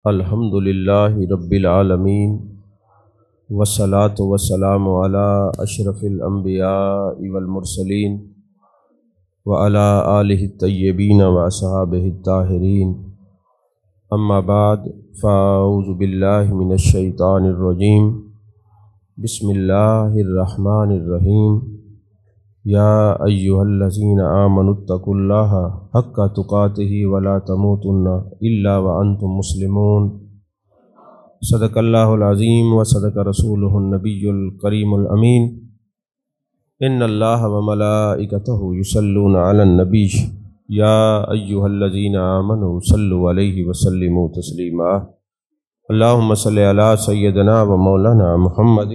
الحمد للہ رب العالمین والصلاة والسلام علی اشرف الانبیاء والمرسلین وعلی آلہ الطیبین واصحابہ الطاہرین اما بعد فاعوذ باللہ من الشیطان الرجیم بسم اللہ الرحمن الرحیم یا ایہا الذین آمنوا اتقوا اللہ حق تقاتہ ولا تموتن الا وانتم مسلمون صدق اللہ العظیم وصدق رسولہ النبی الکریم الامین ان اللہ وملائکتہ یصلون علی النبی یا ایہا الذین آمنوا صلوا علیہ وسلموا تسلیما اللہم صلی علی سیدنا و مولانا محمد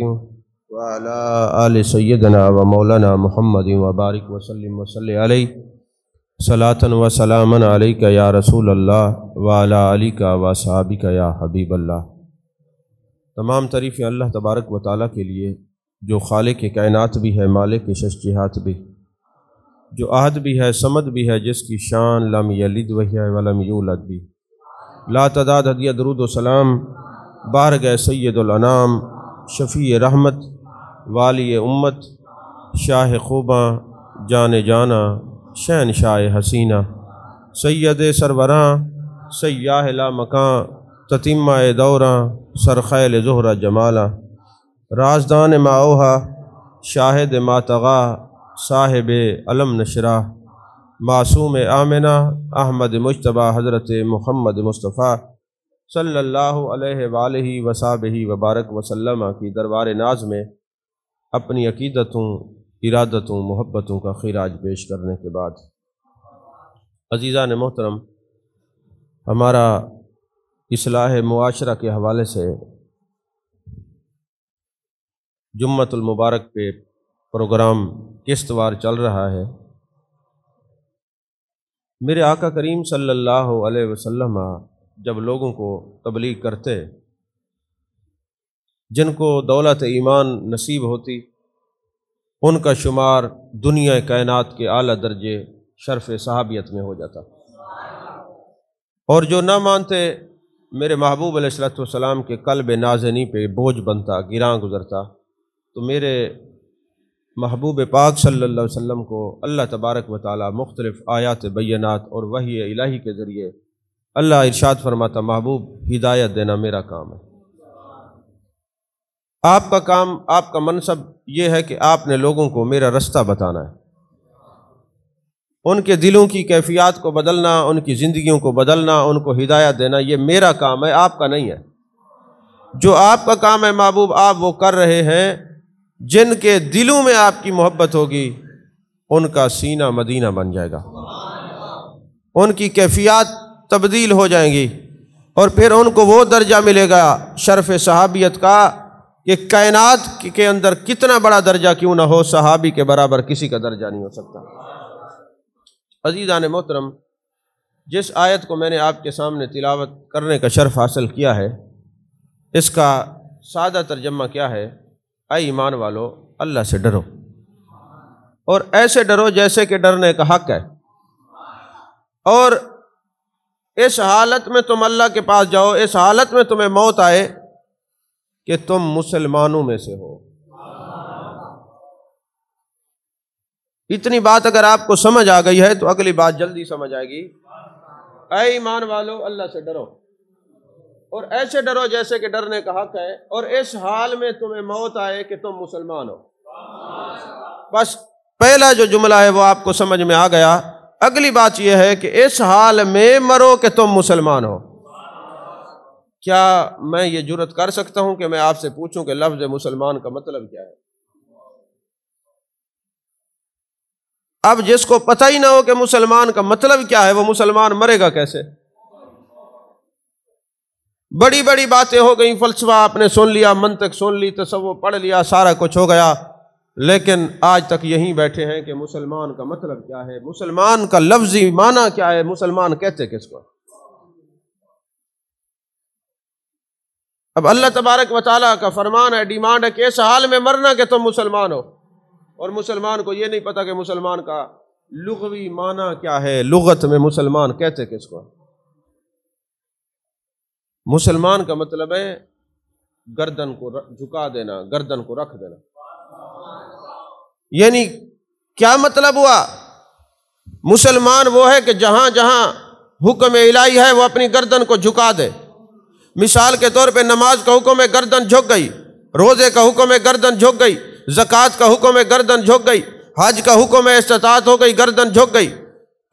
وعلی آل سیدنا و مولانا محمد وبارک وسلم وصلی علیہ صلاۃ و سلاما علیک یا رسول اللہ وعلی آلک و اصحابک یا حبیب اللہ۔ تمام تعریفیں اللہ تبارک و تعالیٰ کے لیے جو خالق کائنات بھی ہے، مالک ششجہات بھی، جو احد بھی ہے، صمد بھی ہے، جس کی شان لم یلد ولم یولد بھی۔ لا تعداد ہدیہ درود و سلام بارگاہ سید الانام، شفیع رحمت، والی امت، شاہ خوباں، جان جانا، شہنشاہ حسینہ، سید سروراں، سیاہ لا مکاں، تتمہ دوراں، سرخیل زہرہ جمالا، رازدان ما اوہا، شاہد ما طغا، صاحب علم نشرہ، معصوم آمنہ، احمد مجتبیٰ، حضرت محمد مصطفیٰ صلی اللہ علیہ وآلہ وصحبہ وبارک وسلم کی دربار ناز میں اپنی عقیدتوں، ارادتوں، محبتوں کا خراج پیش کرنے کے بعد، عزیزان محترم، ہمارا اصلاح معاشرہ کے حوالے سے جمعۃ المبارک پہ پروگرام قسط وار چل رہا ہے۔ میرے آقا کریم صلی اللہ علیہ وسلم جب لوگوں کو تبلیغ کرتے، جن کو دولت ایمان نصیب ہوتی، ان کا شمار دنیا کائنات کے اعلیٰ درجے شرف صحابیت میں ہو جاتا، اور جو نہ مانتے میرے محبوب علیہ الصلوۃ والسلام کے قلب نازنی پہ بوجھ بنتا، گراں گزرتا۔ تو میرے محبوب پاک صلی اللہ علیہ وسلم کو اللہ تبارک و تعالی مختلف آیات بینات اور وحی الہی کے ذریعے اللہ ارشاد فرماتا، محبوب ہدایت دینا میرا کام ہے، آپ کا کام، آپ کا منصب یہ ہے کہ آپ نے لوگوں کو میرا رستہ بتانا ہے، ان کے دلوں کی کیفیات کو بدلنا، ان کی زندگیوں کو بدلنا، ان کو ہدایت دینا، یہ میرا کام ہے، آپ کا نہیں ہے۔ جو آپ کا کام ہے محبوب، آپ وہ کر رہے ہیں، جن کے دلوں میں آپ کی محبت ہوگی ان کا سینہ مدینہ بن جائے گا، ان کی کیفیات تبدیل ہو جائیں گی، اور پھر ان کو وہ درجہ ملے گا شرف صحابیت کا کہ کائنات کے اندر کتنا بڑا درجہ کیوں نہ ہو، صحابی کے برابر کسی کا درجہ نہیں ہو سکتا۔ عزیزان محترم، جس آیت کو میں نے آپ کے سامنے تلاوت کرنے کا شرف حاصل کیا ہے، اس کا سادہ ترجمہ کیا ہے؟ اے ایمان والو، اللہ سے ڈرو، اور ایسے ڈرو جیسے کہ ڈرنے کا حق ہے، اور اس حالت میں تم اللہ کے پاس جاؤ، اس حالت میں تمہیں موت آئے کہ تم مسلمانوں میں سے ہو۔ اتنی بات اگر آپ کو سمجھ آ گئی ہے تو اگلی بات جلدی سمجھ آئے گی۔ اے ایمان والو، اللہ سے ڈرو، اور ایسے ڈرو جیسے کہ ڈرنے کا حق ہے، اور اس حال میں تمہیں موت آئے کہ تم مسلمان ہو۔ بس پہلا جو جملہ ہے وہ آپ کو سمجھ میں آ گیا۔ اگلی بات یہ ہے کہ اس حال میں مرو کہ تم مسلمان ہو۔ کیا میں یہ جرات کر سکتا ہوں کہ میں آپ سے پوچھوں کہ لفظ مسلمان کا مطلب کیا ہے؟ اب جس کو پتہ ہی نہ ہو کہ مسلمان کا مطلب کیا ہے، وہ مسلمان مرے گا کیسے؟ بڑی بڑی باتیں ہو گئیں، فلسفہ آپ نے سن لیا، منطق سن لی، تصوف پڑھ لیا، سارا کچھ ہو گیا، لیکن آج تک یہیں بیٹھے ہیں کہ مسلمان کا مطلب کیا ہے، مسلمان کا لفظی معنی کیا ہے، مسلمان کہتے کس کو؟ اب اللہ تبارک و تعالیٰ کا فرمان ہے، ڈیمانڈ ہے کہ اس حال میں مرنا کہ تم مسلمان ہو، اور مسلمان کو یہ نہیں پتا کہ مسلمان کا لغوی معنی کیا ہے، لغت میں مسلمان کہتے کس کو؟ مسلمان کا مطلب ہے گردن کو جھکا دینا، گردن کو رکھ دینا۔ یعنی کیا مطلب ہوا؟ مسلمان وہ ہے کہ جہاں جہاں حکم الہی ہے وہ اپنی گردن کو جھکا دے۔ مثال کے طور پہ نماز کا حکم ہے، گردن جھک گئی، روزے کا حکم ہے، گردن جھک گئی، زکوٰۃ کا حکم ہے، گردن جھک گئی، حج کا حکم ہے، استطاعت ہو گئی، گردن جھک گئی،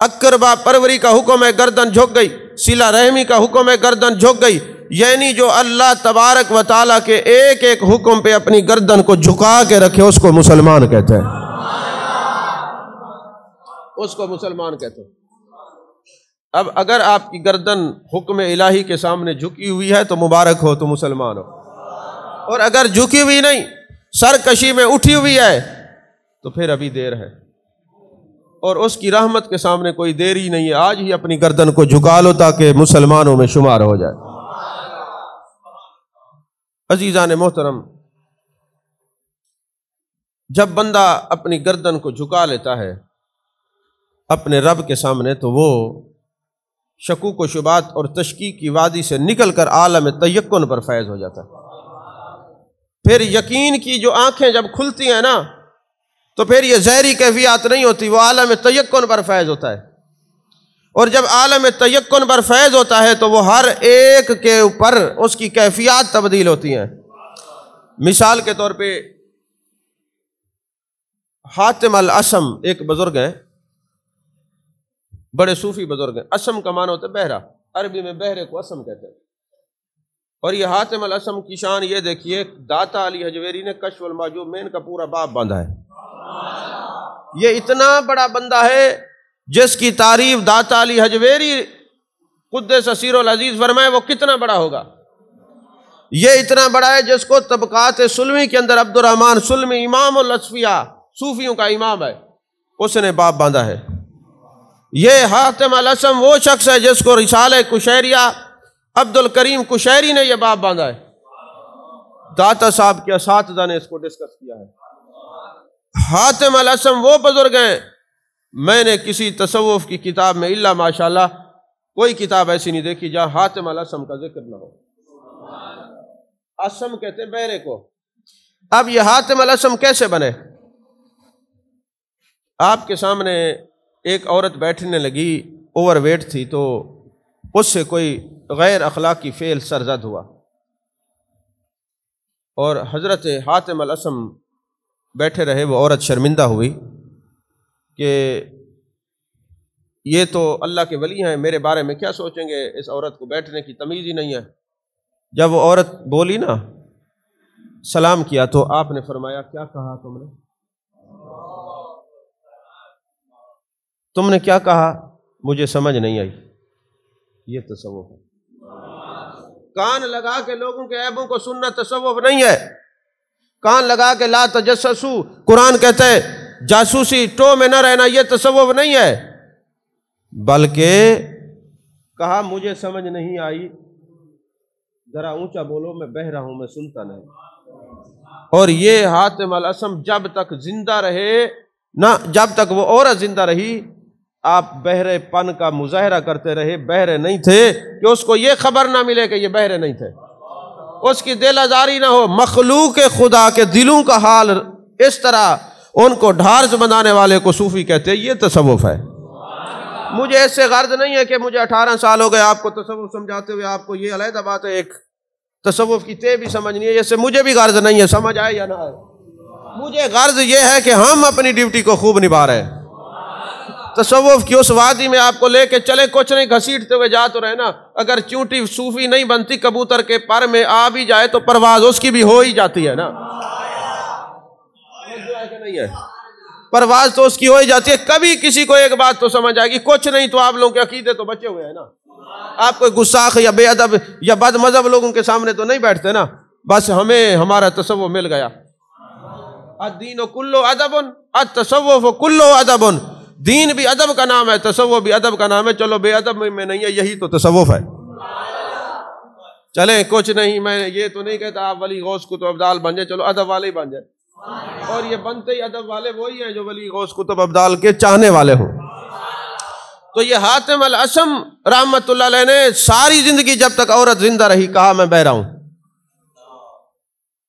اقربا پروری کا حکم ہے، گردن جھک گئی، صلہ رحمی کا حکم ہے، گردن جھک گئی۔ یعنی جو اللہ تبارک و تعالیٰ کے ایک ایک حکم پہ اپنی گردن کو جھکا کے رکھے اس کو مسلمان کہتے ہیں، اس کو مسلمان کہتے ہیں۔ اب اگر آپ کی گردن حکم الہی کے سامنے جھکی ہوئی ہے تو مبارک ہو، تو مسلمان ہو، اور اگر جھکی ہوئی نہیں، سرکشی میں اٹھی ہوئی ہے تو پھر ابھی دیر ہے، اور اس کی رحمت کے سامنے کوئی دیر ہی نہیں ہے۔ آج ہی اپنی گردن کو جھکا لو تاکہ مسلمانوں میں شمار ہو جائے۔ عزیزان محترم، جب بندہ اپنی گردن کو جھکا لیتا ہے اپنے رب کے سامنے تو وہ شکوک و شبہات اور تشکیک کی وادی سے نکل کر عالم تیقن پر فیض ہو جاتا ہے۔ پھر یقین کی جو آنکھیں جب کھلتی ہیں نا تو پھر یہ ظاہری کیفیات نہیں ہوتی، وہ عالم تیقن پر فیض ہوتا ہے، اور جب عالم تیقن پر فیض ہوتا ہے تو وہ ہر ایک کے اوپر اس کی کیفیات تبدیل ہوتی ہیں۔ مثال کے طور پہ حاتم الاسم ایک بزرگ ہیں، بڑے صوفی بزرگ ہیں۔ اسم کا معنی ہوتا ہے بہرا، عربی میں بہرے کو اسم کہتے ہیں۔ اور یہ حاتم الاسم کی شان یہ دیکھیے، داتا علی حجویری نے کشف المحجوب میں ان کا پورا باب باندھا ہے۔ یہ اتنا بڑا بندہ ہے جس کی تعریف داتا علی حجویری قدس سیر العزیز فرمائے وہ کتنا بڑا ہوگا۔ یہ اتنا بڑا ہے جس کو طبقات سلمی کے اندر عبد الرحمن سلمی امام الاصفیاء صوفیوں کا امام ہے، اس نے باب باندھا ہے۔ یہ حاتم الاسم وہ شخص ہے جس کو رسالہ کشیریہ عبد الکریم کشیری نے یہ باب باندھا ہے۔ داتا صاحب کے اساتذہ نے اس کو ڈسکس کیا ہے۔ حاتم الاسم وہ بزرگ ہیں، میں نے کسی تصوف کی کتاب میں الا ماشاءاللہ کوئی کتاب ایسی نہیں دیکھی جہاں حاتم الاسم کا ذکر نہ ہو۔ اسم کہتے ہیں بہرے کو۔ اب یہ حاتم الاسم کیسے بنے؟ آپ کے سامنے ایک عورت بیٹھنے لگی، اوور ویٹ تھی، تو اس سے کوئی غیر اخلاقی فعل سرزد ہوا، اور حضرت حاتم الاسم بیٹھے رہے۔ وہ عورت شرمندہ ہوئی کہ یہ تو اللہ کے ولی ہیں، میرے بارے میں کیا سوچیں گے، اس عورت کو بیٹھنے کی تمیز ہی نہیں ہے۔ جب وہ عورت بولی نا، سلام کیا، تو آپ نے فرمایا کیا کہا تم نے کیا کہا؟ مجھے سمجھ نہیں آئی۔ یہ تصوف ہے۔ کان لگا کے لوگوں کے عیبوں کو سننا تصوف نہیں ہے۔ کان لگا کے لا تجسسو، قرآن کہتا ہے جاسوسی ٹو میں نہ رہنا، یہ تصوف نہیں ہے، بلکہ کہا مجھے سمجھ نہیں آئی، ذرا اونچا بولو، میں بہرا ہوں، میں سنتا نہیں۔ اور یہ حاتم الاسم جب تک زندہ رہے نہ، جب تک وہ عورت زندہ رہی، آپ بہرے پن کا مظاہرہ کرتے رہے، بہرے نہیں تھے کہ اس کو یہ خبر نہ ملے کہ یہ بہرے نہیں تھے، اس کی دل آزاری نہ ہو۔ مخلوق خدا کے دلوں کا حال اس طرح، ان کو ڈھارس بنانے والے کو صوفی کہتے ہیں۔ یہ تصوف ہے۔ مجھے اس سے غرض نہیں ہے کہ مجھے 18 سال ہو گئے آپ کو تصوف سمجھاتے ہوئے، آپ کو یہ علیحدہ بات ہے، ایک تصوف کی تے بھی سمجھنی ہے، اس سے مجھے بھی غرض نہیں ہے، سمجھ آئے یا نہ آئے۔ مجھے غرض یہ ہے کہ ہم اپنی ڈیوٹی کو خوب نبھا رہے ہیں۔ تصوف کی اس وادی میں آپ کو لے کے چلے، کچھ نہیں گھسیٹتے ہوئے جا تو رہے نا۔ اگر چونٹی صوفی نہیں بنتی، کبوتر کے پر میں آ بھی جائے تو پرواز اس کی بھی ہو ہی جاتی ہے نا، نہیں ہے پرواز تو اس کی ہو ہی جاتی ہے۔ کبھی کسی کو ایک بات تو سمجھ آئے گی، کچھ نہیں تو آپ لوگوں کے عقیدے تو بچے ہوئے ہیں نا۔ آپ کوئی گستاخ یا بے ادب یا بد مذہب لوگوں کے سامنے تو نہیں بیٹھتے نا، بس ہمیں ہمارا تصوف مل گیا۔ الدین کلو ادب، التصوف کلو ادب۔ دین بھی ادب کا نام ہے، تصوف بھی ادب کا نام ہے۔ چلو بے ادب میں نہیں ہے، یہی تو تصوف ہے۔ چلیں کچھ نہیں، میں یہ تو نہیں کہتا آپ ولی غوث قطب ابدال بن جائیں، چلو ادب والے ہی بن جائیں، اور یہ بنتے ہی ادب والے وہی ہیں جو ولی غوث قطب ابدال کے چاہنے والے ہوں۔ تو یہ حاتم الاسم رحمت اللہ علیہ نے ساری زندگی جب تک عورت زندہ رہی کہا میں بہرا ہوں.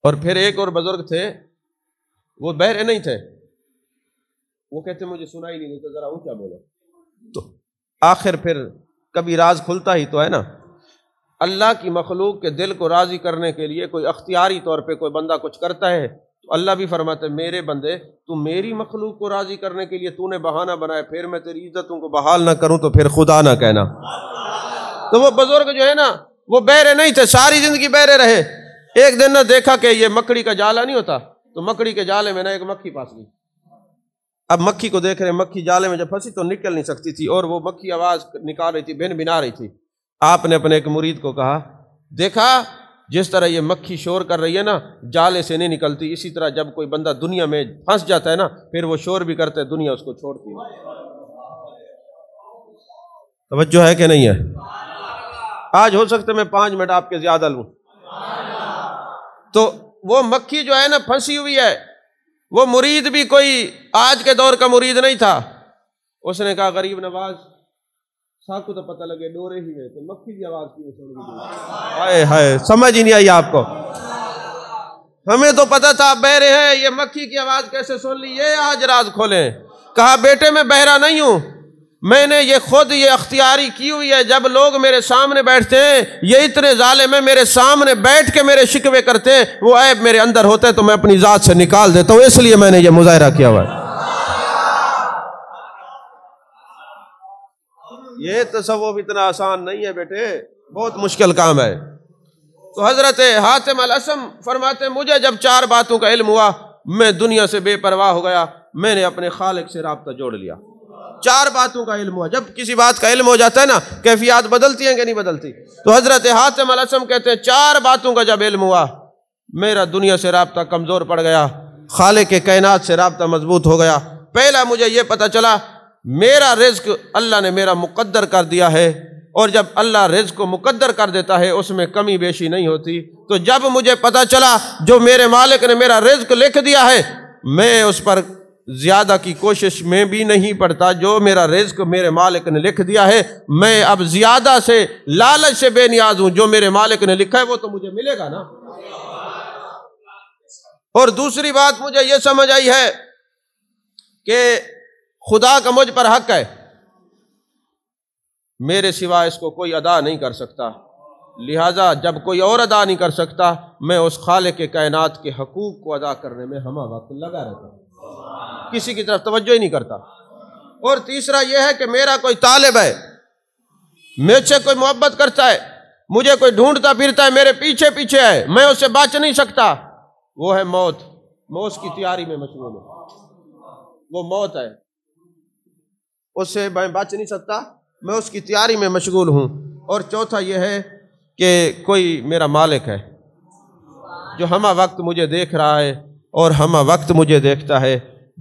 اور پھر ایک اور بزرگ تھے وہ بہرے نہیں تھے، وہ کہتے مجھے سنائی نہیں دیتا، ذرا اونچا بولو. تو آخر پھر کبھی راز کھلتا ہی تو ہے نا. اللہ کی مخلوق کے دل کو راضی کرنے کے لیے کوئی اختیاری طور پہ کوئی بندہ کچھ کرتا ہے تو اللہ بھی فرماتے ہیں میرے بندے تو میری مخلوق کو راضی کرنے کے لیے تو نے بہانہ بنایا، پھر میں تیری عزتوں کو بحال نہ کروں تو پھر خدا نہ کہنا. تو وہ بزرگ جو ہے نا وہ بہرے نہیں تھے، ساری زندگی بہرے رہے. ایک دن نہ دیکھا کہ یہ مکڑی کا جالا نہیں ہوتا، تو مکڑی کے جالے میں نہ ایک مکھی پھنس گئی. اب مکھی کو دیکھ رہے، مکھی جالے میں جب پھنسی تو نکل نہیں سکتی تھی اور وہ مکھی آواز نکال رہی تھی، بن بنا رہی تھی. آپ نے اپنے ایک مرید کو کہا دیکھا جس طرح یہ مکھی شور کر رہی ہے نا جالے سے نہیں نکلتی، اسی طرح جب کوئی بندہ دنیا میں پھنس جاتا ہے نا پھر وہ شور بھی کرتا ہے، دنیا اس کو چھوڑتی ہے. توجہ ہے کہ نہیں ہے؟ آج ہو سکتا ہے میں 5 منٹ آپ کے زیادہ لوں. تو وہ مکھی جو ہے نا پھنسی ہوئی ہے، وہ مرید بھی کوئی آج کے دور کا مرید نہیں تھا. اس نے کہا غریب نواز صاحب کو تو پتہ لگے ڈورے ہی گئے تو مکھی کی آواز کی سن گئی. ہائے ہائے سمجھ ہی نہیں آئی آپ کو. ہمیں تو پتہ تھا بہرے ہیں، یہ مکھی کی آواز کیسے سن لی؟ یہ آج راز کھولیں. کہا بیٹے میں بہرا نہیں ہوں، میں نے یہ خود یہ اختیاری کی ہوئی ہے. جب لوگ میرے سامنے بیٹھتے ہیں یہ اتنے ظالم ہیں میرے سامنے بیٹھ کے میرے شکوے کرتے ہیں، وہ عیب میرے اندر ہوتا ہے تو میں اپنی ذات سے نکال دیتا ہوں، اس لیے میں نے یہ مظاہرہ کیا ہوا ہے. یہ تصوف اتنا آسان نہیں ہے بیٹے، بہت مشکل کام ہے. تو حضرت حاتم الاسم فرماتے ہیں مجھے جب 4 باتوں کا علم ہوا میں دنیا سے بے پرواہ ہو گیا، میں نے اپنے خالق سے رابطہ جوڑ لیا. 4 باتوں کا علم ہوا. جب کسی بات کا علم ہو جاتا ہے نا کیفیات بدلتی ہیں کہ نہیں بدلتی. تو حضرت حاتم الاسم کہتے ہیں 4 باتوں کا جب علم ہوا میرا دنیا سے رابطہ کمزور پڑ گیا، خالق کے کائنات سے رابطہ مضبوط ہو گیا. پہلا مجھے یہ پتہ چلا میرا رزق اللہ نے میرا مقدر کر دیا ہے، اور جب اللہ رزق کو مقدر کر دیتا ہے اس میں کمی بیشی نہیں ہوتی. تو جب مجھے پتہ چلا جو میرے مالک نے میرا رزق لکھ دیا ہے میں اس پر زیادہ کی کوشش میں بھی نہیں پڑتا. جو میرا رزق میرے مالک نے لکھ دیا ہے میں اب زیادہ سے لالچ سے بے نیاز ہوں. جو میرے مالک نے لکھا ہے وہ تو مجھے ملے گا نا. اور دوسری بات مجھے یہ سمجھ آئی ہے کہ خدا کا مجھ پر حق ہے، میرے سوا اس کو کوئی ادا نہیں کر سکتا، لہٰذا جب کوئی اور ادا نہیں کر سکتا میں اس خالق کے کائنات کے حقوق کو ادا کرنے میں ہمہ وقت لگا رہتا ہوں، کسی کی طرف توجہ ہی نہیں کرتا. اور تیسرا یہ ہے کہ میرا کوئی طالب ہے، مجھ سے کوئی محبت کرتا ہے، مجھے کوئی ڈھونڈتا پھرتا ہے، میرے پیچھے پیچھے ہے، میں اس سے بچ نہیں سکتا، وہ ہے موت. میں اس کی تیاری میں مشغول ہوں، وہ موت ہے، اس سے میں بچ نہیں سکتا، میں اس کی تیاری میں مشغول ہوں. اور چوتھا یہ ہے کہ کوئی میرا مالک ہے جو ہمہ وقت مجھے دیکھ رہا ہے اور ہمہ وقت مجھے دیکھتا ہے.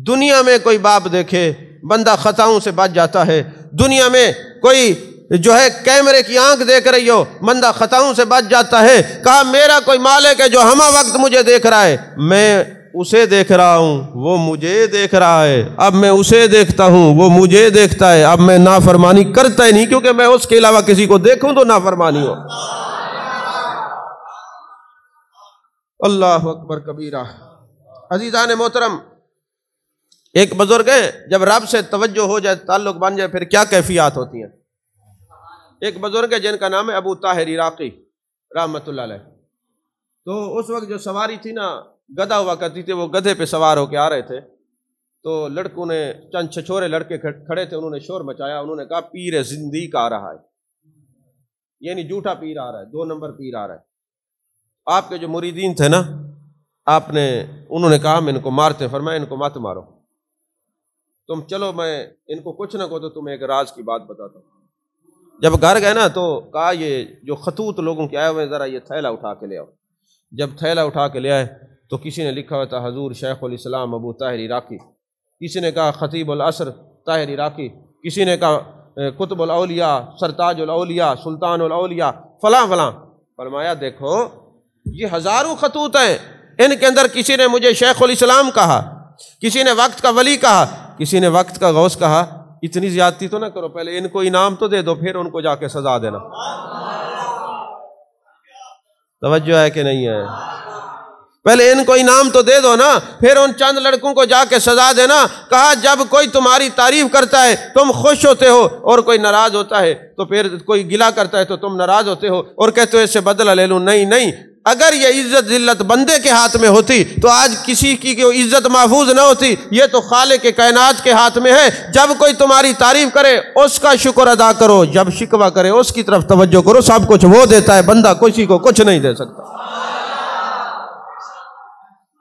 دنیا میں کوئی باپ دیکھے بندہ خطاؤں سے بچ جاتا ہے، دنیا میں کوئی جو ہے کیمرے کی آنکھ دیکھ رہی ہو بندہ خطاؤں سے بچ جاتا ہے. کہا میرا کوئی مالک ہے جو ہمہ وقت مجھے دیکھ رہا ہے، میں اسے دیکھ رہا ہوں وہ مجھے دیکھ رہا ہے، اب میں اسے دیکھتا ہوں وہ مجھے دیکھتا ہے، اب میں نافرمانی کرتا ہی نہیں کیونکہ میں اس کے علاوہ کسی کو دیکھوں تو نافرمانی ہو. اللہ اکبر کبیرہ. عزیزان محترم، ایک بزرگ ہے جب رب سے توجہ ہو جائے تعلق بن جائے پھر کیا کیفیات ہوتی ہیں. ایک بزرگ ہے جن کا نام ہے ابو طاہر عراقی رحمت اللہ علیہ. تو اس وقت جو سواری تھی نا گدھا ہوا کرتی تھی، وہ گدھے پہ سوار ہو کے آ رہے تھے تو لڑکوں نے چند چھچورے لڑکے کھڑے تھے، انہوں نے شور مچایا، انہوں نے کہا پیر زندیق آ رہا ہے، یعنی جھوٹا پیر آ رہا ہے، 2 نمبر پیر آ رہا ہے. آپ کے جو مریدین تھے نا انہوں نے کہا ہم ان کو مارتے ہیں. فرمایا ان کو مت مارو، تم چلو میں ان کو کچھ نہ کہو تو تمہیں ایک راز کی بات بتاتا ہوں. جب گھر گئے نا تو کہا یہ جو خطوط لوگوں کے آئے ہوئے ذرا یہ تھیلا اٹھا کے لے آؤ. جب تھیلا اٹھا کے لے آئے تو کسی نے لکھا ہوا تھا حضور شیخ الاسلام ابو طاہر عراقی، کسی نے کہا خطیب العصر طاہر عراقی، کسی نے کہا قطب الاولیاء سرتاج الاولیاء سلطان الاولیاء فلاں فلاں. فرمایا دیکھو یہ ہزاروں خطوط ہیں، ان کے اندر کسی نے مجھے شیخ الاسلام کہا، کسی نے وقت کا ولی کہا، کسی نے وقت کا غوث کہا، اتنی زیادتی تو نہ کرو، پہلے ان کو انعام تو دے دو، پھر ان کو جا کے سزا دینا۔ توجہ ہے کہ نہیں ہے؟ پہلے ان کو انعام تو دے دو نا، پھر ان چند لڑکوں کو جا کے سزا دینا۔ کہا جب کوئی تمہاری تعریف کرتا ہے تم خوش ہوتے ہو، اور کوئی ناراض ہوتا ہے تو پھر کوئی گلہ کرتا ہے تو تم ناراض ہوتے ہو اور کہتے ہو اس سے بدلہ لے لوں۔ نہیں نہیں، اگر یہ عزت ذلت بندے کے ہاتھ میں ہوتی تو آج کسی کی عزت محفوظ نہ ہوتی، یہ تو خالق کائنات کے ہاتھ میں ہے۔ جب کوئی تمہاری تعریف کرے اس کا شکر ادا کرو، جب شکوہ کرے اس کی طرف توجہ کرو، سب کچھ وہ دیتا ہے، بندہ کسی کو کچھ نہیں دے سکتا۔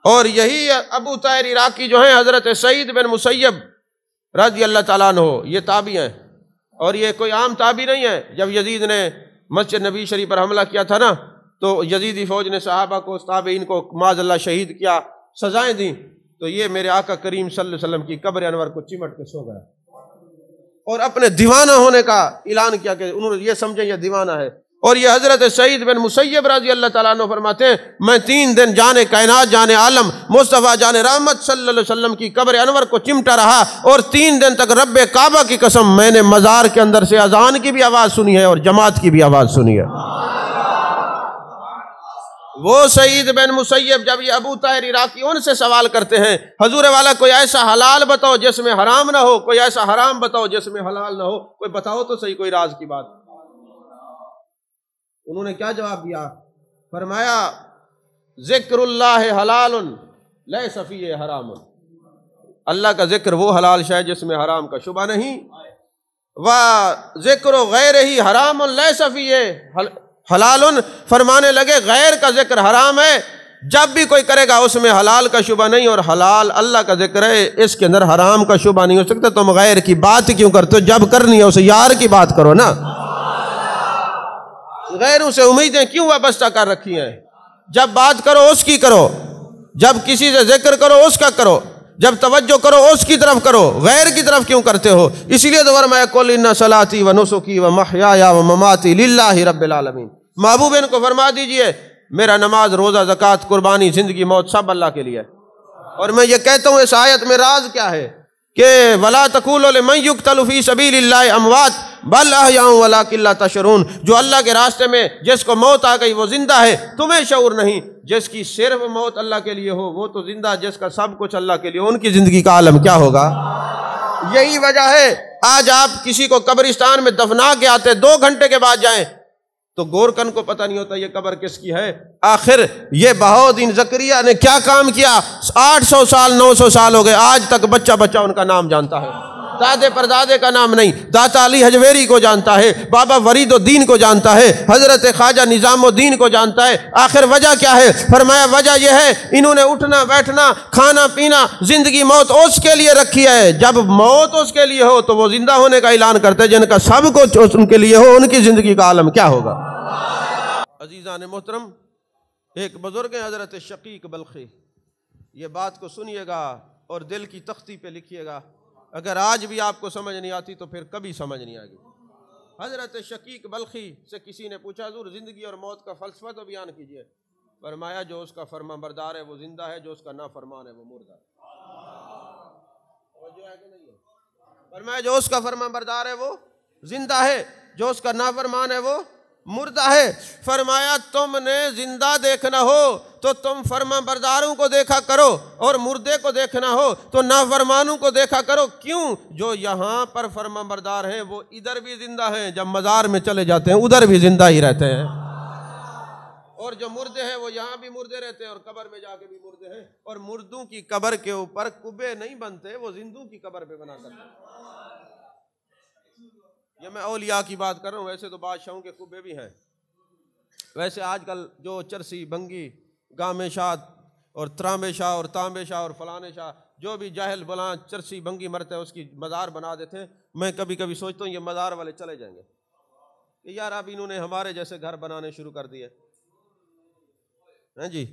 اور یہی ابو طاہر عراقی جو ہیں حضرت سعید بن مسیب رضی اللہ تعالیٰ عنہ، یہ تابعی ہیں، اور یہ کوئی عام تابعی نہیں ہے۔ جب یزید نے مسجد نبی شریف پر حملہ کیا تھا نا، تو یزیدی فوج نے صحابہ کو، تابعین کو معاذ اللہ شہید کیا، سزائیں دیں، تو یہ میرے آقا کریم صلی اللہ علیہ وسلم کی قبر انور کو چمٹ کے سو گیا اور اپنے دیوانہ ہونے کا اعلان کیا کہ انہوں نے یہ سمجھے یہ دیوانہ ہے۔ اور یہ حضرت سعید بن مسیب رضی اللہ تعالیٰ عنہ فرماتے ہیں میں 3 دن جانے کائنات جانے عالم مصطفیٰ جان رحمت صلی اللہ علیہ وسلم کی قبر انور کو چمٹا رہا، اور 3 دن تک رب کعبہ کی قسم میں نے مزار کے اندر سے اذان کی بھی آواز سنی ہے اور جماعت کی بھی آواز سنی ہے۔ وہ سعید بن مسیب جب یہ ابو طاہر عراقی ان سے سوال کرتے ہیں حضور والا کوئی ایسا حلال بتاؤ جس میں حرام نہ ہو، کوئی ایسا حرام بتاؤ جس میں حلال نہ ہو، کوئی بتاؤ تو صحیح کوئی راز کی بات۔ انہوں نے کیا جواب دیا؟ فرمایا ذکر اللہ حلال لیس فیہ حرام، اللہ کا ذکر وہ حلال شے جس میں حرام کا شبہ نہیں، وذکر غیرہ حرام لیس فیہ حلال، فرمانے لگے غیر کا ذکر حرام ہے، جب بھی کوئی کرے گا اس میں حلال کا شبہ نہیں، اور حلال اللہ کا ذکر ہے اس کے اندر حرام کا شبہ نہیں ہو سکتا۔ تم غیر کی بات کیوں کرتے ہو؟ جب کرنی ہے اسے یار کی بات کرو نا، غیروں سے امیدیں کیوں وابستہ کر رکھی ہیں؟ جب بات کرو اس کی کرو، جب کسی سے ذکر کرو اس کا کرو، جب توجہ کرو اس کی طرف کرو، غیر کی طرف کیوں کرتے ہو؟ اس لیے تو فرمایا قل ان صلاتی و نسکی و محیای و مماتی للہ رب العالمین، محبوب ان کو فرما دیجئے میرا نماز روزہ زکوٰۃ قربانی زندگی موت سب اللہ کے لیے ہے۔ اور میں یہ کہتا ہوں اس آیت میں راز کیا ہے کہ ولا تقولوا لمن يقتل في سبيل الله اموات بل احیاء ولکن لا تشعرون، جو اللہ کے راستے میں جس کو موت آ گئی وہ زندہ ہے، تمہیں شعور نہیں۔ جس کی صرف موت اللہ کے لیے ہو وہ تو زندہ، جس کا سب کچھ اللہ کے لیے، ان کی زندگی کا عالم کیا ہوگا؟ یہی وجہ ہے آج آپ کسی کو قبرستان میں دفنا کے آتے 2 گھنٹے کے بعد جائیں تو گورکن کو پتہ نہیں ہوتا یہ قبر کس کی ہے۔ آخر یہ بہاؤالدین زکریا نے کیا کام کیا؟ 800 سال 900 سال ہو گئے، آج تک بچہ بچہ ان کا نام جانتا ہے، دادے پردادے کا نام نہیں۔ داتا علی حجویری کو جانتا ہے، بابا فرید الدین کو جانتا ہے، حضرت خواجہ نظام الدین کو جانتا ہے۔ آخر وجہ کیا ہے؟ فرمایا وجہ یہ ہے انہوں نے اٹھنا بیٹھنا کھانا پینا زندگی موت اس کے لیے رکھی ہے۔ جب موت اس کے لیے ہو تو وہ زندہ ہونے کا اعلان کرتے ہیں، جن کا سب کچھ ان کے لیے ہو ان کی زندگی کا عالم کیا ہوگا؟ عزیزان محترم، ایک بزرگ ہیں حضرت شقیق بلخی، یہ بات کو سنیے گا اور دل کی تختی پہ لکھیے گا، اگر آج بھی آپ کو سمجھ نہیں آتی تو پھر کبھی سمجھ نہیں آئے گی۔ حضرت شقیق بلخی سے کسی نے پوچھا حضور زندگی اور موت کا فلسفہ تو بیان کیجئے۔ فرمایا جو اس کا فرما بردار ہے وہ زندہ ہے، جو اس کا نافرمان ہے وہ مردہ ہے۔ فرمایا جو اس کا فرما بردار ہے وہ زندہ ہے، جو اس کا نافرمان ہے وہ مردہ ہے۔ فرمایا تم نے زندہ دیکھنا ہو تو تم فرما برداروں کو دیکھا کرو، اور مردے کو دیکھنا ہو تو نافرمانوں کو دیکھا کرو۔ کیوں؟ جو یہاں پر فرما بردار ہیں وہ ادھر بھی زندہ ہیں، جب مزار میں چلے جاتے ہیں ادھر بھی زندہ ہی رہتے ہیں، اور جو مردے ہیں وہ یہاں بھی مردے رہتے ہیں اور قبر میں جا کے بھی مردے ہیں۔ اور مردوں کی قبر کے اوپر کبے نہیں بنتے، وہ زندوں کی قبر پہ بنا کرتے ہیں۔ یہ میں اولیاء کی بات کر رہا ہوں، ویسے تو بادشاہوں کے کبے بھی ہیں۔ ویسے آج کل جو چرسی بنگی گامے شاہ اور ترامے شاہ اور تانبے شاہ اور فلانے شاہ جو بھی جاہل بلاں چرسی بنگی مرتے ہیں اس کی مزار بنا دیتے ہیں۔ میں کبھی کبھی سوچتا ہوں یہ مزار والے چلے جائیں گے کہ یار اب انہوں نے ہمارے جیسے گھر بنانے شروع کر دیے ہیں جی۔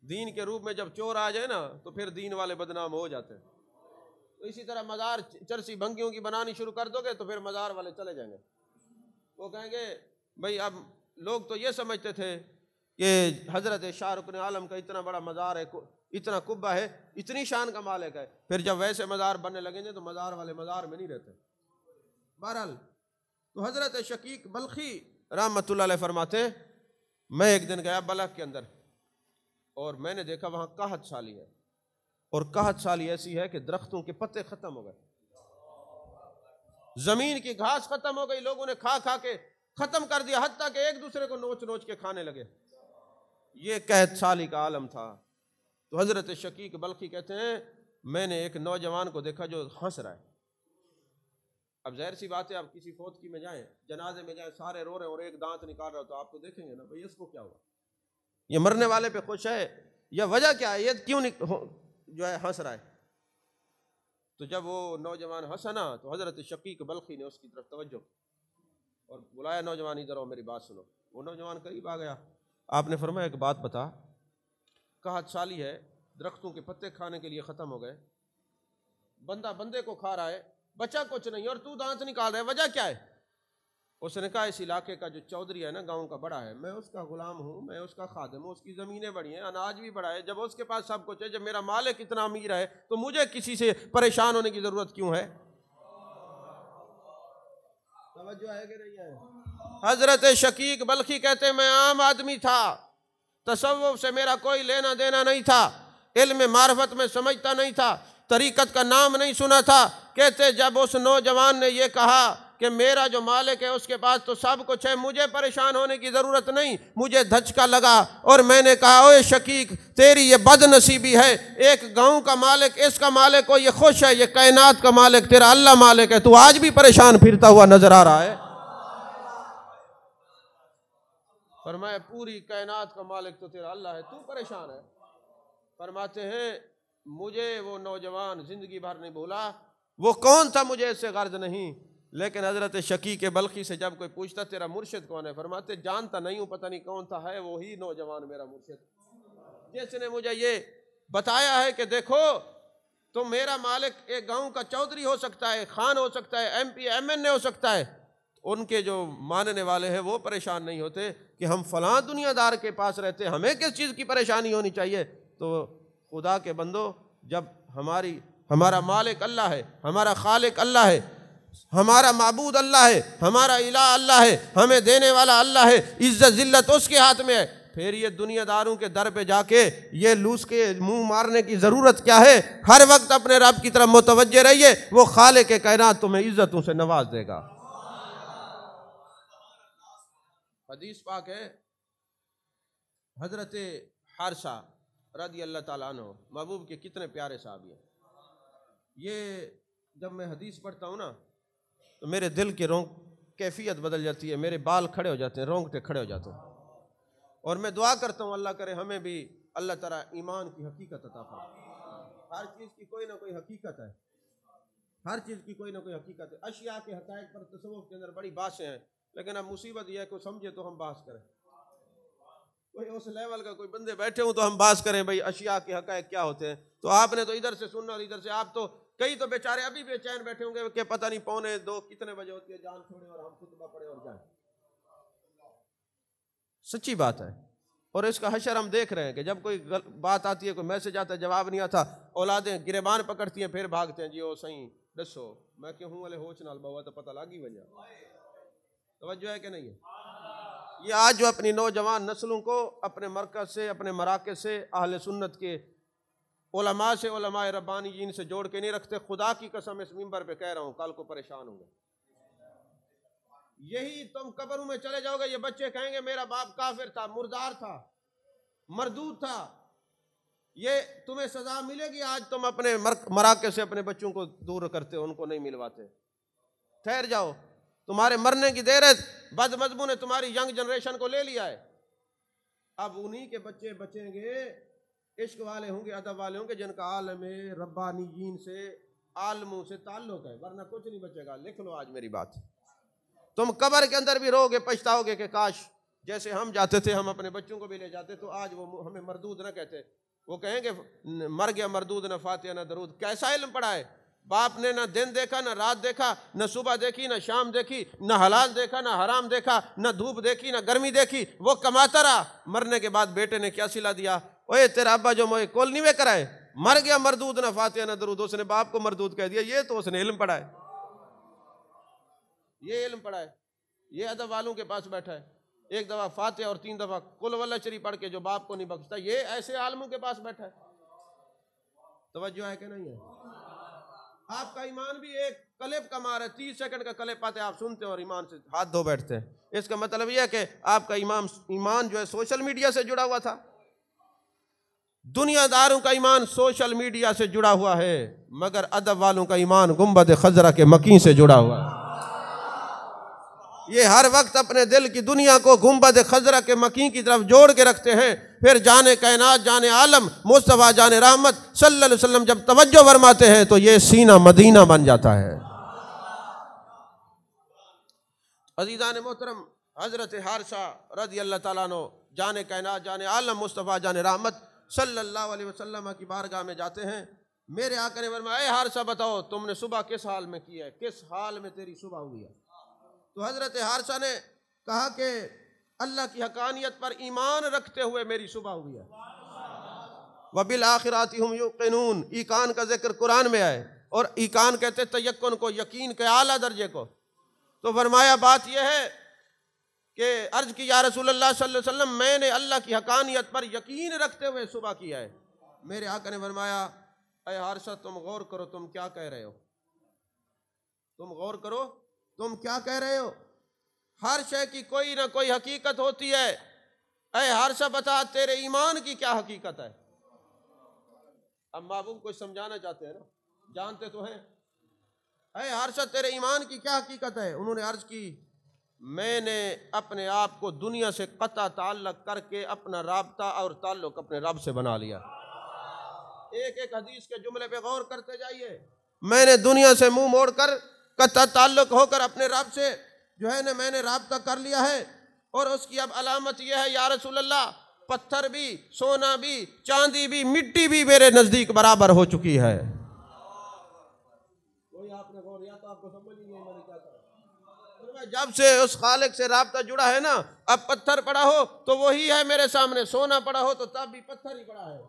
دین کے روپ میں جب چور آ جائے نا تو پھر دین والے بدنام ہو جاتے ہیں۔ تو اسی طرح مزار چرسی بنگیوں کی بنانی شروع کر دو گے تو پھر مزار والے چلے جائیں گے، وہ کہیں گے بھئی اب لوگ تو یہ سمجھتے تھے کہ حضرت شاہ رکن عالم کا اتنا بڑا مزار ہے، اتنا قبہ ہے، اتنی شان کا مالک ہے، پھر جب ویسے مزار بننے لگیں گے تو مزار والے مزار میں نہیں رہتے۔ بہرحال تو حضرت شقیق بلخی رحمۃ اللہ علیہ فرماتے ہیں میں ایک دن گیا بلخ کے اندر اور میں نے دیکھا وہاں قحط سالی ہے، اور قحط سالی ایسی ہے کہ درختوں کے پتے ختم ہو گئے، زمین کی گھاس ختم ہو گئی، لوگوں نے کھا کھا کے ختم کر دیا، حتیٰ کہ ایک دوسرے کو نوچ نوچ کے کھانے لگے۔ یہ قحط سالی کا عالم تھا۔ تو حضرت شقیق بلخی کہتے ہیں میں نے ایک نوجوان کو دیکھا جو ہنس رہا ہے۔ اب ظاہر سی بات ہے، آپ کسی فوتگی میں جائیں، جنازے میں جائیں، سارے رو رہے ہیں اور ایک دانت نکال رہا ہو تو آپ تو دیکھیں گے نا بھئی اس کو کیا ہوا، یہ مرنے والے پہ خوش ہے یا وجہ کیا ہے، یہ کیوں جو ہے ہنس رہا ہے۔ تو جب وہ نوجوان ہنسا نا تو حضرت شقیق بلخی نے اس کی طرف توجہ اور بلایا، نوجوان ادھر آؤ میری بات سنو۔ وہ نوجوان قریب آ گیا، آپ نے فرمایا ایک بات بتا، قحط سالی ہے، درختوں کے پتے کھانے کے لیے ختم ہو گئے، بندہ بندے کو کھا رہا ہے، بچا کچھ نہیں اور تو دانت نکال رہا ہے، وجہ کیا ہے؟ اس نے کہا اس علاقے کا جو چودھری ہے نا، گاؤں کا بڑا ہے، میں اس کا غلام ہوں، میں اس کا خادم ہوں، اس کی زمینیں بڑی ہیں، اناج بھی بڑا ہے، جب اس کے پاس سب کچھ ہے، جب میرا مالک اتنا امیر ہے تو مجھے کسی سے پریشان ہونے کی ضرورت کیوں ہے؟ توجہ ہے کہ نہیں ہے؟ حضرت شقیق بلخی کہتے ہیں میں عام آدمی تھا، تصوف سے میرا کوئی لینا دینا نہیں تھا، علم معرفت میں سمجھتا نہیں تھا، طریقت کا نام نہیں سنا تھا۔ کہتے جب اس نوجوان نے یہ کہا کہ میرا جو مالک ہے اس کے پاس تو سب کچھ ہے، مجھے پریشان ہونے کی ضرورت نہیں، مجھے دھچکا لگا اور میں نے کہا اوے شقیق تیری یہ بد نصیبی ہے، ایک گاؤں کا مالک اس کا مالک ہو، یہ خوش ہے، یہ کائنات کا مالک تیرا اللہ مالک ہے، تو آج بھی پریشان پھرتا ہوا نظر آ رہا ہے۔ فرمایا پوری کائنات کا مالک تو تیرا اللہ ہے، تو پریشان ہے۔ فرماتے ہیں مجھے وہ نوجوان زندگی بھر نہیں بھولا، وہ کون تھا مجھے اس سے غرض نہیں، لیکن حضرت شقیق بلخی سے جب کوئی پوچھتا تیرا مرشد کون ہے، فرماتے جانتا نہیں ہوں، پتہ نہیں کون تھا، ہے وہی نوجوان میرا مرشد جس نے مجھے یہ بتایا ہے کہ دیکھو تو میرا مالک ایک گاؤں کا چودھری ہو سکتا ہے، خان ہو سکتا ہے، ایم پی ایم این اے ہو سکتا ہے، ان کے جو ماننے والے ہیں وہ پریشان نہیں ہوتے کہ ہم فلاں دنیا دار کے پاس رہتے، ہمیں کس چیز کی پریشانی ہونی چاہیے۔ تو خدا کے بندو، جب ہمارا مالک اللہ ہے، ہمارا خالق اللہ ہے، ہمارا معبود اللہ ہے، ہمارا الہ اللہ ہے، ہمیں دینے والا اللہ ہے، عزت ذلت اس کے ہاتھ میں ہے، پھر یہ دنیا داروں کے در پہ جا کے یہ لوس کے منہ مارنے کی ضرورت کیا ہے؟ ہر وقت اپنے رب کی طرف متوجہ رہیے، وہ خالق کائنات تمہیں عزتوں سے نواز دے گا۔ حدیث پاک ہے حضرت حارثہ رضی اللہ تعالیٰ عنہ محبوب کے کتنے پیارے صحابی ہیں۔ یہ جب میں حدیث پڑھتا ہوں نا تو میرے دل کی کیفیت بدل جاتی ہے، میرے بال کھڑے ہو جاتے ہیں، رونگٹے کھڑے ہو جاتے ہیں، اور میں دعا کرتا ہوں اللہ کرے ہمیں بھی اللہ تعالیٰ ایمان کی حقیقت عطا فرمائے۔ ہر چیز کی کوئی نہ کوئی حقیقت ہے، ہر چیز کی کوئی نہ کوئی حقیقت ہے۔ اشیاء کے حقائق پر تصوف کے اندر بڑی باتیں ہیں، لیکن اب مصیبت یہ ہے کہ سمجھے تو ہم بحث کریں، کوئی اس لیول کا کوئی بندے بیٹھے ہوں تو ہم بحث کریں بھئی اشیاء کے حقائق کیا ہوتے ہیں، تو آپ نے تو ادھر سے سننا اور ادھر سے، آپ تو کئی تو بیچارے ابھی بے چین بیٹھے ہوں گے کہ پتہ نہیں 1:45 کتنے بجے ہوتی ہے، جان چھوڑے اور ہم خطبہ پڑھے اور جائیں۔ سچی بات ہے، اور اس کا حشر ہم دیکھ رہے ہیں کہ جب کوئی بات آتی ہے، کوئی میسج آتا ہے، جواب نہیں آتا، اولادیں گریبان پکڑتی ہیں، پھر بھاگتے ہیں جی او صحیح دسو میں کہ ہوں والے ہوچ نال بہوا تو پتہ لگی وجہ۔ توجہ ہے کہ نہیں ہے؟ یہ آج جو اپنی نوجوان نسلوں کو اپنے مرکز سے، اپنے مراکز سے، اہل سنت کے علماء سے، علماء ربانیین سے جوڑ کے نہیں رکھتے، خدا کی قسم اس منبر پہ کہہ رہا ہوں کل کو پریشان ہوں گے۔ یہی تم قبروں میں چلے جاؤ گے، یہ بچے کہیں گے میرا باپ کافر تھا، مردار تھا، مردود تھا، یہ تمہیں سزا ملے گی آج تم اپنے مراکز سے اپنے بچوں کو دور کرتے ہو، ان کو نہیں ملواتے۔ ٹھہر جاؤ، تمہارے مرنے کی دیر ہے، بد مذہبوں نے تمہاری ینگ جنریشن کو لے لیا ہے، اب انہی کے بچے بچیں گے، عشق والے ہوں گے، ادب والے ہوں گے، جن کا عالم ربانیین سے، عالموں سے تعلق ہے، ورنہ کچھ نہیں بچے گا۔ لکھ لو آج میری بات، تم قبر کے اندر بھی رو گے، پچھتاؤ گے کہ کاش جیسے ہم جاتے تھے ہم اپنے بچوں کو بھی لے جاتے، تو آج وہ ہمیں مردود نہ کہتے، وہ کہیں گے مر گیا مردود، نہ فاتحہ نہ درود۔ کیسا علم پڑھا ہے؟ باپ نے نہ دن دیکھا نہ رات دیکھا، نہ صبح دیکھی نہ شام دیکھی، نہ حلال دیکھا نہ حرام دیکھا، نہ دھوپ دیکھی نہ گرمی دیکھی، وہ کماتا رہا۔ مرنے کے بعد بیٹے نے کیا صلہ دیا؟ اوے تیرا ابا جو موئے کول نہیں وے کرائے، مر گیا مردود، نہ فاتحہ نہ درود۔ اس نے باپ کو مردود کہہ دیا۔ یہ تو اس نے علم پڑھا ہے، یہ علم پڑھا ہے، یہ ادب والوں کے پاس بیٹھا ہے۔ ایک دفعہ فاتحہ اور 3 دفعہ قل واللہ شریف پڑھ کے جو باپ کو نہیں بخشتا، یہ ایسے عالموں کے پاس بیٹھا ہے۔ توجہ ہے کہ نہیں ہے؟ آپ کا ایمان بھی ایک کلپ کا مار ہے، 30 سیکنڈ کا کلپ آتے آپ سنتے ہیں اور ایمان سے ہاتھ دھو بیٹھتے ہیں۔ اس کا مطلب یہ ہے کہ آپ کا ایمان جو ہے سوشل میڈیا سے جڑا ہوا تھا۔ دنیا داروں کا ایمان سوشل میڈیا سے جڑا ہوا ہے، مگر ادب والوں کا ایمان گنبد خضرا کے مکین سے جڑا ہوا ہے۔ یہ ہر وقت اپنے دل کی دنیا کو گنبد خضرا کے مکین کی طرف جوڑ کے رکھتے ہیں، پھر جانے کائنات جانے عالم مصطفیٰ جانے رحمت صلی اللہ علیہ وسلم جب توجہ فرماتے ہیں تو یہ سینہ مدینہ بن جاتا ہے۔ عزیزان محترم، حضرت حارثہ رضی اللہ تعالیٰ عنہ جانے کائنات جانے عالم مصطفیٰ جانے رحمت صلی اللہ علیہ وسلم کی بارگاہ میں جاتے ہیں۔ میرے آقا نے فرمایا اے حارثہ بتاؤ تم نے صبح کس حال میں کی ہے، کس حال میں تیری صبح ہوئی ہے؟ تو حضرت حارثہ نے کہا کہ اللہ کی حقانیت پر ایمان رکھتے ہوئے میری صبح ہوئی ہے۔ وَبِالْآخِرَاتِ هُمْ يُوقِنُونَ، ایقان کا ذکر قرآن میں آئے، اور ایقان کہتے تیقن کو، یقین کے اعلیٰ درجے کو۔ تو فرمایا بات یہ ہے کہ عرض کی یا رسول اللہ صلی اللہ علیہ وسلم میں نے اللہ کی حقانیت پر یقین رکھتے ہوئے صبح کیا ہے۔ میرے آقا نے فرمایا اے حارثہ تم غور کرو تم کیا کہہ رہے ہو، تم غور کرو تم کیا کہہ رہے ہو۔ ہر شے کی کوئی نہ کوئی حقیقت ہوتی ہے، اے حارثہ بتا تیرے ایمان کی کیا حقیقت ہے۔ اب محبوب کو سمجھانا چاہتے ہیں نا، جانتے تو ہیں۔ اے حارثہ تیرے ایمان کی کیا حقیقت ہے؟ انہوں نے عرض کی میں نے اپنے آپ کو دنیا سے قطع تعلق کر کے اپنا رابطہ اور تعلق اپنے رب سے بنا لیا۔ ایک ایک حدیث کے جملے پہ غور کرتے جائیے۔ میں نے دنیا سے منہ موڑ کر قطع تعلق ہو کر اپنے رب سے جو ہے نا میں نے رابطہ کر لیا ہے، اور اس کی اب علامت یہ ہے یا رسول اللہ پتھر بھی، سونا بھی، چاندی بھی، مٹی بھی میرے نزدیک برابر ہو چکی ہے۔ کوئی آپ نے غور یا تو آپ کو سمجھ ہی نہیں میں نے کیا کہا۔ جب سے اس خالق سے رابطہ جڑا ہے نا، اب پتھر پڑا ہو تو وہی ہے میرے سامنے، سونا پڑا ہو تو تب بھی پتھر ہی پڑا ہے۔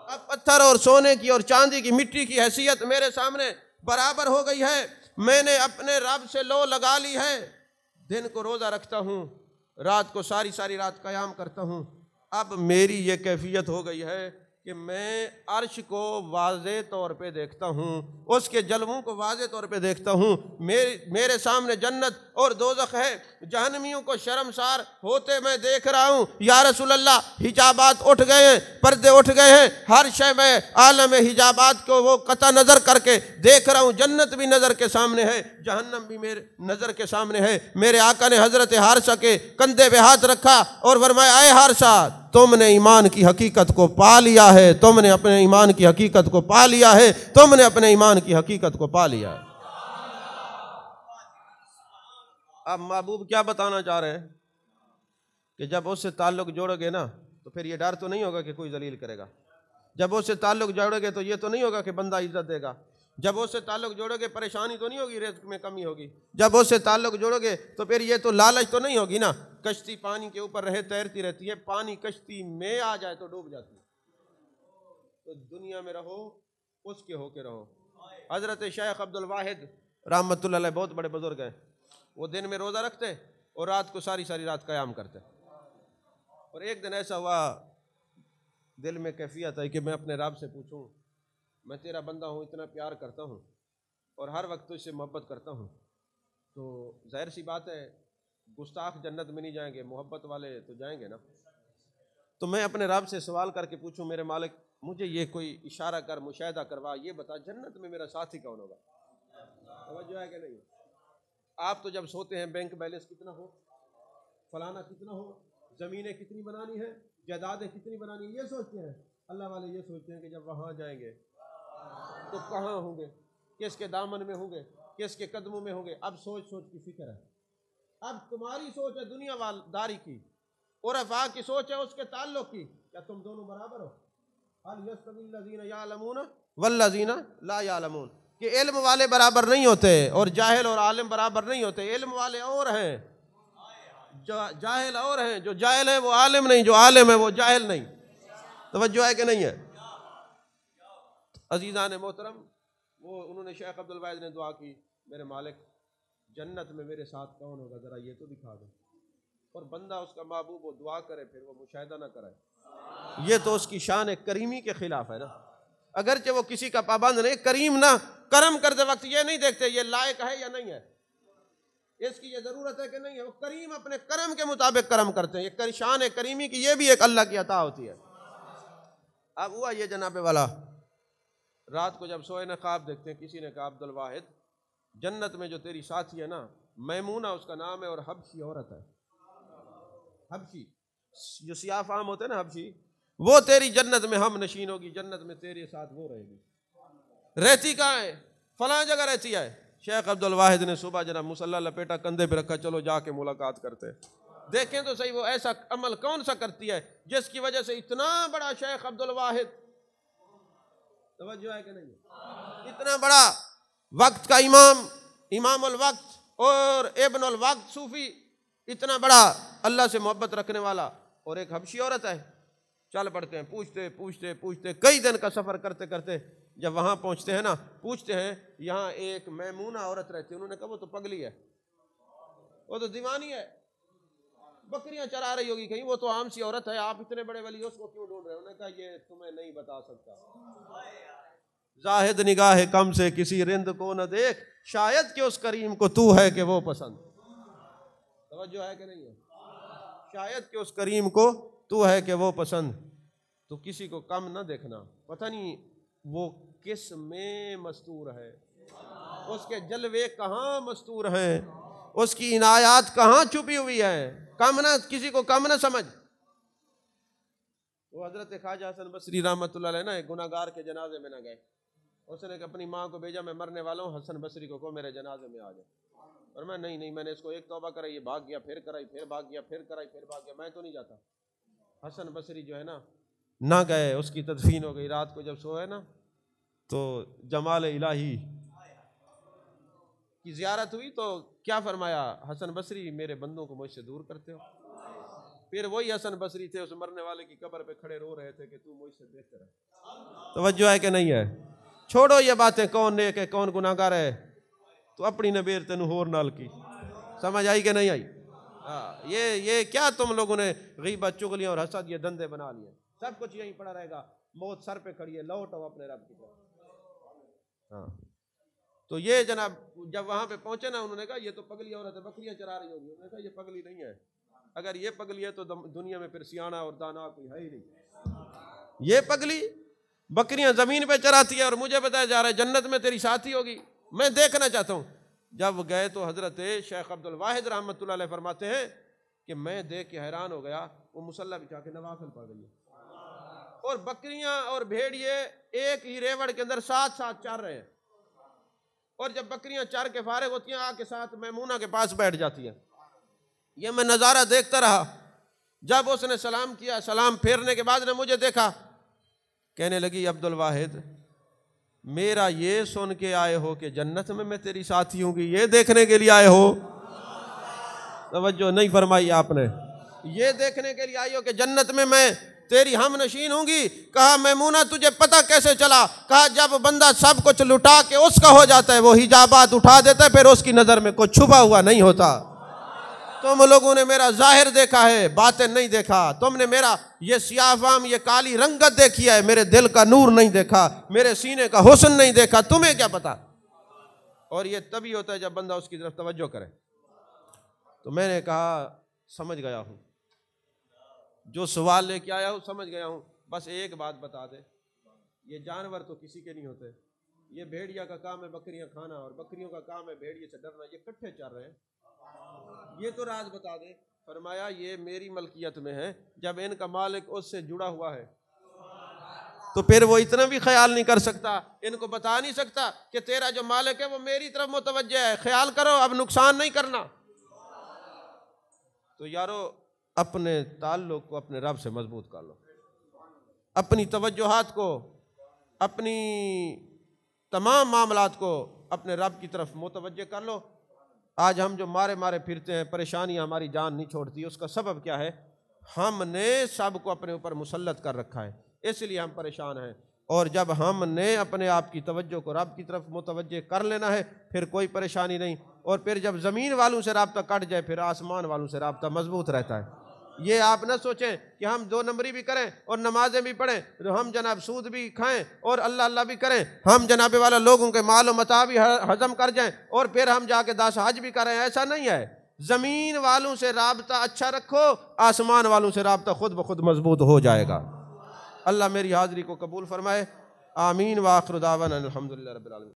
اب پتھر اور سونے کی اور چاندی کی، مٹی کی حیثیت میرے سامنے برابر ہو گئی ہے۔ میں نے اپنے رب سے لو لگا لی ہے، دن کو روزہ رکھتا ہوں، رات کو ساری رات قیام کرتا ہوں۔ اب میری یہ کیفیت ہو گئی ہے کہ میں عرش کو واضح طور پہ دیکھتا ہوں، اس کے جلووں کو واضح طور پہ دیکھتا ہوں۔ میرے سامنے جنت اور دوزخ ہے، جہنمیوں کو شرمسار ہوتے میں دیکھ رہا ہوں۔ یا رسول اللہ حجابات اٹھ گئے ہیں، پردے اٹھ گئے ہیں، ہر شے میں عالم حجابات کو وہ قطع نظر کر کے دیکھ رہا ہوں۔ جنت بھی نظر کے سامنے ہے، جہنم بھی میرے نظر کے سامنے ہے۔ میرے آقا نے حضرت حارثہ کے کندھے پہ ہاتھ رکھا اور فرمایا اے حارثہ تم نے ایمان کی حقیقت کو پا لیا ہے، تم نے اپنے ایمان کی حقیقت کو پا لیا ہے، تم نے اپنے ایمان کی حقیقت کو پا لیا ہے۔ اب محبوب کیا بتانا چاہ رہے ہیں کہ جب اس سے تعلق جوڑو گے نا تو پھر یہ ڈر تو نہیں ہوگا کہ کوئی ذلیل کرے گا۔ جب اس سے تعلق جوڑو گے تو یہ تو نہیں ہوگا کہ بندہ عزت دے گا۔ جب اس سے تعلق جوڑو گے پریشانی تو نہیں ہوگی، رزق میں کمی ہوگی۔ جب اس سے تعلق جوڑو گے تو پھر یہ تو لالچ تو نہیں ہوگی نا۔ کشتی پانی کے اوپر رہے تیرتی رہتی ہے، پانی کشتی میں آ جائے تو ڈوب جاتی ہے۔ تو دنیا میں رہو اس کے ہو کے رہو۔ حضرت شیخ عبد الواحد رحمۃ اللہ علیہ بہت بڑے بزرگ ہیں، وہ دن میں روزہ رکھتے اور رات کو ساری رات قیام کرتے۔ اور ایک دن ایسا ہوا دل میں کیفیت آئی کہ میں اپنے رب سے پوچھوں میں تیرا بندہ ہوں، اتنا پیار کرتا ہوں اور ہر وقت تجھ سے محبت کرتا ہوں، تو ظاہر سی بات ہے گستاخ جنت میں نہیں جائیں گے، محبت والے تو جائیں گے نا۔ تو میں اپنے رب سے سوال کر کے پوچھوں میرے مالک مجھے یہ کوئی اشارہ کر، مشاہدہ کروا، یہ بتا جنت میں میرا ساتھی کون ہوگا۔ توجہ ہے کہ نہیں؟ آپ تو جب سوتے ہیں بینک بیلنس کتنا ہو، فلانا کتنا ہو، زمینیں کتنی بنانی ہے، جائیدادیں کتنی بنانی ہے، یہ سوچتے ہیں۔ اللہ والے یہ سوچتے ہیں کہ جب وہاں جائیں گے تو کہاں ہوں گے، کس کے دامن میں ہوں گے، کس کے قدموں میں ہوں گے۔ اب سوچ کی فکر ہے۔ اب تمہاری سوچ ہے دنیا داری کی، عرفاء کی سوچ ہے اس کے تعلق کی، کیا تم دونوں برابر ہو؟ هل يستوي الذين يعلمون والذين لا يعلمون، کہ علم والے برابر نہیں ہوتے اور جاہل اور عالم برابر نہیں ہوتے. علم والے اور ہیں، جاہل اور ہیں. جو جاہل ہے وہ عالم نہیں، جو عالم ہے وہ جاہل نہیں. توجہ ہے کہ نہیں ہے؟ عزیزان محترم، وہ انہوں نے شیخ عبد الواحد نے دعا کی، میرے مالک جنت میں میرے ساتھ کون ہوگا، ذرا یہ تو دکھا دو. اور بندہ اس کا محبوب وہ دعا کرے پھر وہ مشاہدہ نہ کرے، یہ تو اس کی شان کریمی کے خلاف ہے نا. اگرچہ وہ کسی کا پابند نہیں، کریم نہ کرم کرتے وقت یہ نہیں دیکھتے یہ لائق ہے یا نہیں ہے، اس کی یہ ضرورت ہے کہ نہیں ہے. وہ کریم اپنے کرم کے مطابق کرم کرتے ہیں. یہ شان کریمی کی یہ بھی ایک اللہ کی عطا ہوتی ہے. اب ہوا یہ جناب والا، رات کو جب سوئے نہ خواب دیکھتے ہیں، کسی نے کہا عبد الواحد جنت میں جو تیری ساتھی ہے نا، میمونہ اس کا نام ہے اور حبشی عورت ہے. حبشی جو سیاہ فام ہوتے ہیں نا، حبشی، وہ تیری جنت میں ہم نشین ہوگی، جنت میں تیرے ساتھ وہ رہے گی. رہتی کہاں ہے؟ فلاں جگہ رہتی ہے. شیخ عبد الواحد نے صبح جناب مصلی لپیٹا، کندھے پہ رکھا، چلو جا کے ملاقات کرتے، دیکھیں تو صحیح وہ ایسا عمل کون سا کرتی ہے جس کی وجہ سے اتنا بڑا شیخ عبد الواحد، توجہ ہے کہ نہیں، اتنا بڑا وقت کا امام الوقت اور ابن الوقت صوفی، اتنا بڑا اللہ سے محبت رکھنے والا، اور ایک حبشی عورت ہے. چل پڑتے ہیں، پوچھتے کئی دن کا سفر کرتے کرتے جب وہاں پہنچتے ہیں نا، پوچھتے ہیں یہاں ایک میمونہ عورت رہتی ہے. انہوں نے کہا وہ تو پگلی ہے، وہ تو دیوانی ہے، بکریاں چرا رہی ہوگی کہیں، وہ تو عام سی عورت ہے، آپ اتنے بڑے ولی اس کو کیوں ڈھونڈ رہے ہیں؟ انہوں نے کہا یہ تمہیں نہیں بتا سکتا. زاہد نگاہ کم سے کسی رند کو نہ دیکھ، شاید کہ اس کریم کو تو ہے کہ وہ پسند. توجہ ہے کہ نہیں ہے؟ شاید کہ اس کریم کو تو ہے کہ وہ پسند. تو کسی کو کم نہ دیکھنا، پتہ نہیں وہ کس میں مستور ہے، اس کے جلوے کہاں مستور ہیں، اس کی عنایات کہاں چھپی ہوئی ہے. کسی کو کم نہ سمجھ. وہ حضرت خواجہ حسن بصری رحمۃ اللہ علیہ نا ایک گناہ گار کے جنازے میں نہ گئے. اس نے اپنی ماں کو بھیجا، میں مرنے والا ہوں، حسن بصری کو میرے جنازے میں آ جائے. اور میں نہیں، میں نے اس کو ایک توبہ کرائی، یہ بھاگ گیا، پھر کرائی، پھر بھاگ گیا، پھر کرائی، پھر بھاگ گیا، میں تو نہیں جاتا. حسن بصری جو ہے نا نہ گئے، اس کی تدفین ہو گئی. رات کو جب سوئے نا تو جمال الہی کی زیارت ہوئی تو کیا فرمایا، حسن بصری میرے بندوں کو مجھ سے دور کرتے ہو. پھر وہی حسن بصری تھے اس مرنے والے کی قبر پہ کھڑے رو رہے تھے کہ تو مجھ سے بہتر ہے. توجہ ہے کہ نہیں ہے؟ چھوڑو یہ باتیں کون نیک ہے کون گناہ گار ہے، تو اپنی نبیر تینوں ہور نال کی. سمجھ آئی کہ نہیں آئی؟ یہ کیا تم لوگوں نے غیبت چغلیاں اور حسد یہ دندے بنا لیے، سب کچھ یہیں پڑا رہے گا. موت سر پہ کھڑی ہے، لوٹو اپنے رب کی طرف. تو یہ جناب جب وہاں پہ پہنچے نا، انہوں نے کہا یہ تو پگلی عورت ہے، بکریاں چرا رہی ہوگی. انہوں نے کہا یہ پگلی نہیں ہے، اگر یہ پگلی ہے تو دنیا میں پھر سیاںہ اور دانا کوئی ہے ہی نہیں. یہ پگلی بکریاں زمین پہ چراتی ہے اور مجھے بتایا جا رہا ہے جنت میں تیری ساتھی ہوگی، میں دیکھنا چاہتا ہوں. جب گئے تو حضرت شیخ عبد الواحد رحمۃ اللہ علیہ فرماتے ہیں کہ میں دیکھ کے حیران ہو گیا، وہ مصلی بچھا کے نوافل پڑھ رہی ہے اور بکریاں اور بھیڑیے ایک ہی ریوڑ کے اندر ساتھ ساتھ چر رہے ہیں. اور جب بکریاں چر کے فارغ ہوتی ہیں آ کے ساتھ میمونہ کے پاس بیٹھ جاتی ہیں. یہ میں نظارہ دیکھتا رہا. جب اس نے سلام کیا، سلام پھیرنے کے بعد نے مجھے دیکھا، کہنے لگی عبد الواحد میرا یہ سن کے آئے ہو کہ جنت میں تیری ساتھی ہوں گی، یہ دیکھنے کے لیے آئے ہو؟ توجہ نہیں فرمائی آپ نے. یہ دیکھنے کے لیے آئی ہو کہ جنت میں تیری ہم نشین ہوں گی. کہا میمونہ تجھے پتہ کیسے چلا؟ کہا جب بندہ سب کچھ لٹا کے اس کا ہو جاتا ہے، وہ حجابات اٹھا دیتا ہے، پھر اس کی نظر میں کچھ چھپا ہوا نہیں ہوتا. تم لوگوں نے میرا ظاہر دیکھا ہے، باطن نہیں دیکھا. تم نے میرا یہ سیاہ فام یہ کالی رنگت دیکھی ہے، میرے دل کا نور نہیں دیکھا، میرے سینے کا حسن نہیں دیکھا. تمہیں کیا پتا؟ اور یہ تبھی ہوتا ہے جب بندہ اس کی طرف توجہ کرے. تو میں نے کہا سمجھ گیا ہوں، جو سوال لے کے آیا ہوں سمجھ گیا ہوں. بس ایک بات بتا دے، یہ جانور تو کسی کے نہیں ہوتے. یہ بھیڑیا کا کام ہے بکریاں کھانا اور بکریوں کا کام ہے بھیڑیے سے ڈرنا. یہ کٹھے چل رہے ہیں، یہ تو راز بتا دے. فرمایا یہ میری ملکیت میں ہے. جب ان کا مالک اس سے جڑا ہوا ہے تو پھر وہ اتنا بھی خیال نہیں کر سکتا، ان کو بتا نہیں سکتا کہ تیرا جو مالک ہے وہ میری طرف متوجہ ہے، خیال کرو اب نقصان نہیں کرنا. تو یارو اپنے تعلق کو اپنے رب سے مضبوط کر لو، اپنی توجہات کو، اپنی تمام معاملات کو اپنے رب کی طرف متوجہ کر لو۔ آج ہم جو مارے پھرتے ہیں، پریشانیاں ہماری جان نہیں چھوڑتی، اس کا سبب کیا ہے؟ ہم نے سب کو اپنے اوپر مسلط کر رکھا ہے، اس لیے ہم پریشان ہیں۔ اور جب ہم نے اپنے آپ کی توجہ کو رب کی طرف متوجہ کر لینا ہے، پھر کوئی پریشانی نہیں۔ اور پھر جب زمین والوں سے رابطہ کٹ جائے، پھر آسمان والوں سے رابطہ مضبوط رہتا ہے۔ یہ آپ نہ سوچیں کہ ہم 2 نمبری بھی کریں اور نمازیں بھی پڑھیں، تو ہم جناب سود بھی کھائیں اور اللہ اللہ بھی کریں، ہم جناب والا لوگوں کے مال و متاع بھی ہضم کر جائیں اور پھر ہم جا کے 10 حج بھی کریں، ایسا نہیں ہے۔ زمین والوں سے رابطہ اچھا رکھو، آسمان والوں سے رابطہ خود بخود مضبوط ہو جائے گا۔ اللہ میری حاضری کو قبول فرمائے، آمین۔ وآخر دعوانا الحمدللہ رب العالمین۔